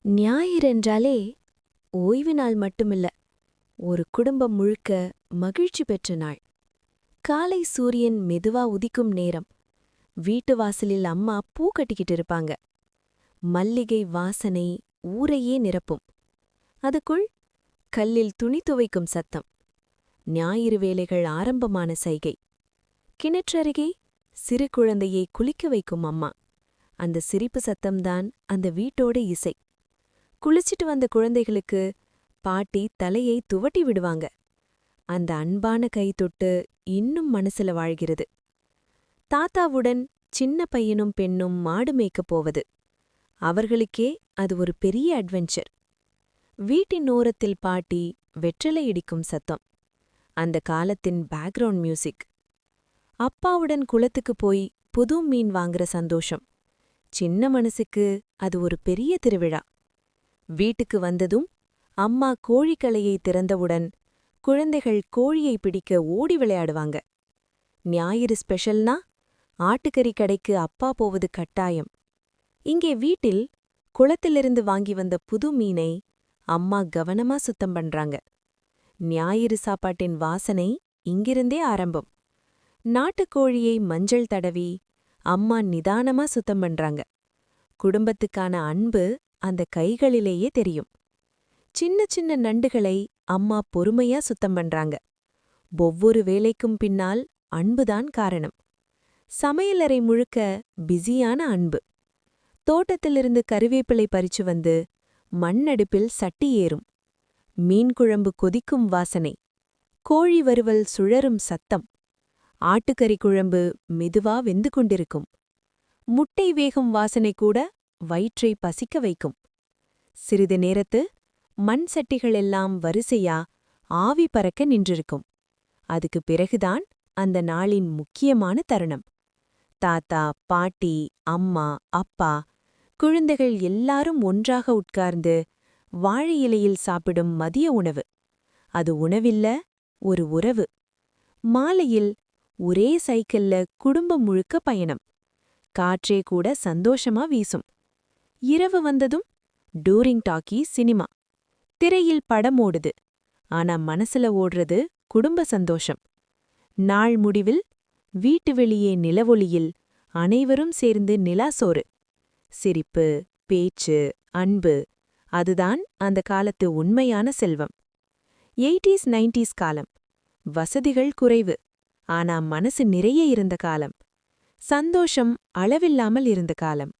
ஞாயிறென்றாலே ஓய்வு நாள் மட்டுமில்ல, ஒரு குடும்பம் முழுக்க மகிழ்ச்சி பெற்ற நாள். காலை சூரியன் மெதுவா உதிக்கும் நேரம். வீட்டு வாசலில் அம்மா பூ கட்டிக்கிட்டு இருப்பாங்க. மல்லிகை வாசனை ஊரையே நிரப்பும். அதுக்குள் கல்லில் துணி துவைக்கும் சத்தம். ஞாயிறு வேலைகள் ஆரம்பமான சைகை. கிணற்றருகே சிறு குழந்தையை குளிக்க வைக்கும் அம்மா. அந்த சிரிப்பு சத்தம்தான் அந்த வீட்டோட இசை. குளிச்சிட்டு வந்த குழந்தைகளுக்கு பாட்டி தலையை துவட்டி விடுவாங்க. அந்த அன்பான கை தொட்டு இன்னும் மனசுல வாழ்கிறது. தாத்தாவுடன் சின்ன பையனும் பெண்ணும் மாடு மேய்க்கப் போவது. அவர்களுக்கே அது ஒரு பெரிய அட்வென்ச்சர். வீட்டின் ஓரத்தில் பாட்டி வெற்றிலை இடிக்கும் சத்தம். அந்த காலத்தின் பேக்ரவுண்ட் மியூசிக். அப்பாவுடன் குளத்துக்கு போய் புது மீன் வாங்குற சந்தோஷம். சின்ன மனசுக்கு அது ஒரு பெரிய திருவிழா. வீட்டுக்கு வந்ததும் அம்மா கோழிக்கலையை திறந்தவுடன் குழந்தைகள் கோழியை பிடிக்க ஓடி விளையாடுவாங்க. ஞாயிறு ஸ்பெஷல்னா ஆட்டுக்கறி கடைக்கு அப்பா போவது கட்டாயம். இங்கே வீட்டில் குளத்திலிருந்து வாங்கி வந்த புது மீனை அம்மா கவனமா சுத்தம் பண்றாங்க. ஞாயிறு சாப்பாட்டின் வாசனை இங்கிருந்தே ஆரம்பம். நாட்டுக்கோழியை மஞ்சள் தடவி அம்மா நிதானமா சுத்தம் பண்றாங்க. குடும்பத்துக்கான அன்பு அந்த கைகளிலேயே தெரியும். சின்ன சின்ன நண்டுகளை அம்மா பொறுமையா சுத்தம் பண்றாங்க. ஒவ்வொரு வேலைக்கும் பின்னால் அன்புதான் காரணம். சமையலறை முழுக்க பிஸியான அன்பு. தோட்டத்திலிருந்து கறிவேப்பிலை பறிச்சு வந்து மண்ணடுப்பில் சட்டி ஏறும். மீன் குழம்பு கொதிக்கும் வாசனை. கோழி வறுவல் சுழரும் சத்தம். ஆட்டுக்கறி குழம்பு மெதுவா வெந்து கொண்டிருக்கும். முட்டை வேகும் வாசனை கூட வயிற்றை பசிக்க வைக்கும். சிறிது நேரத்து மண் சட்டிகளெல்லாம் வரிசையா ஆவி பறக்க நின்றிருக்கும். அதுக்கு பிறகுதான் அந்த நாளின் முக்கியமான தருணம். தாத்தா, பாட்டி, அம்மா, அப்பா, குழந்தைகள் எல்லாரும் ஒன்றாக உட்கார்ந்து வாழை இலையில் சாப்பிடும் மதிய உணவு. அது உணவில்ல, ஒரு உறவு. மாலையில் ஒரே சைக்கிள்ல குடும்பம் முழுக்க பயணம். காற்றே கூட சந்தோஷமா வீசும். இரவு வந்ததும் டூரிங் டாக்கி சினிமா. திரையில் படம் ஓடுது. ஆனா மனசுல ஓடுறது குடும்ப சந்தோஷம். நாள் முடிவில் வீட்டு வெளியே நிலவொளியில் அனைவரும் சேர்ந்து நிலாசோறு. சிரிப்பு, பேச்சு, அன்பு, அதுதான் அந்த காலத்து உண்மையான செல்வம். 80s 90s காலம். வசதிகள் குறைவு. ஆனா மனசு நிறைய இருந்த காலம். சந்தோஷம் அளவில்லாமல் இருந்த காலம்.